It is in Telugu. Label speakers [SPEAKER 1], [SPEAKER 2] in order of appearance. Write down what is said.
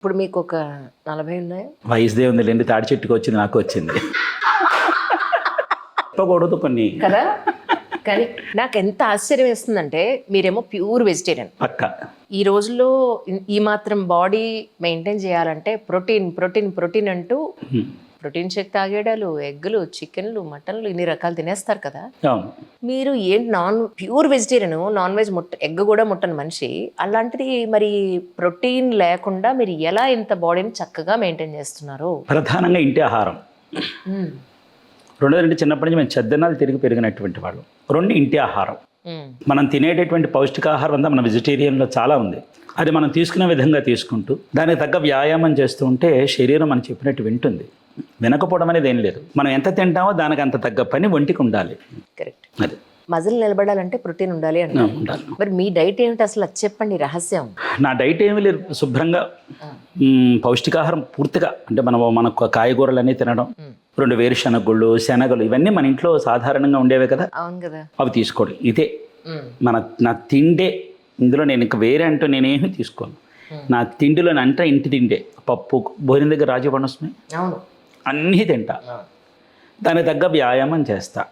[SPEAKER 1] ఇప్పుడు మీకు ఒక 40 ఉన్నాయా?
[SPEAKER 2] వయసుదే ఉందిలేండి, తాడి చెట్టుకు వచ్చింది, నాకు వచ్చింది. చెప్పకూడదు కొన్ని
[SPEAKER 1] కదా. కానీ నాకు ఎంత ఆశ్చర్యం వేస్తుందంటే మీరేమో ప్యూర్ వెజిటేరియన్.
[SPEAKER 2] పక్క
[SPEAKER 1] ఈ రోజుల్లో ఈ మాత్రం బాడీ మెయింటైన్ చేయాలంటే ప్రోటీన్ ప్రోటీన్ ప్రోటీన్ అంటూ ప్రోటీన్ షేక్ తాగేడాలు, ఎగ్గులు, చికెన్లు, మటన్లు ఇన్ని రకాలు తినేస్తారు కదా.
[SPEAKER 2] అవును.
[SPEAKER 1] మీరు ఏంటి pure vegetarian, non veg egg కూడా ముట్టని మనిషి, అలాంటిది మరి ప్రోటీన్ లేకుండా మీరు ఎలా ఇంత బాడీని చక్కగా మెయింటైన్ చేస్తున్నారు?
[SPEAKER 2] ప్రధానంగా ఇంటి ఆహారం. రెండోది చిన్నప్పటి నుంచి మేము చెద్దనాలు తిరిగి పెరిగినటువంటి వాళ్ళు. రెండు ఇంటి ఆహారం. మనం తినేటటువంటి పౌష్టికాహారం అంతా మన వెజిటేరియన్లో చాలా ఉంది. అది మనం తీసుకునే విధంగా తీసుకుంటూ దానికి తగ్గ వ్యాయామం చేస్తూ ఉంటే శరీరం మనం చెప్పినట్టు వింటుంది. వినకపోవడం అనేది ఏం లేదు. మనం ఎంత తింటామో దానికి అంత తగ్గ పని ఒంటికి ఉండాలి.
[SPEAKER 1] కరెక్ట్.
[SPEAKER 2] అది
[SPEAKER 1] మజిల్ నిలబడాలంటే ప్రోటీన్ ఉండాలి అంటే
[SPEAKER 2] ఉండాలి.
[SPEAKER 1] మరి మీ డైట్ ఏమిటి అసలు, అది చెప్పండి రహస్యం.
[SPEAKER 2] నా డైట్ ఏమీ లేదు, శుభ్రంగా పౌష్టికాహారం పూర్తిగా అంటే మనకు కాయగూరలు అన్నీ తినడం, 2 వేరుశనగ గుళ్ళు, శనగలు, ఇవన్నీ మన ఇంట్లో సాధారణంగా ఉండేవే కదా.
[SPEAKER 1] అవును కదా.
[SPEAKER 2] అవి తీసుకోవడం ఇదే నా తిండే. ఇందులో నేను ఇంకా వేరే అంటూ నేనేమీ తీసుకోను. నా తిండిలో అంటే ఇంటి తిండే. పప్పు, భోజనం దగ్గర రాజీ పనొస్తున్నాయి,
[SPEAKER 1] అవును,
[SPEAKER 2] అన్నీ తింటా. దానికి తగ్గ వ్యాయామం చేస్తా.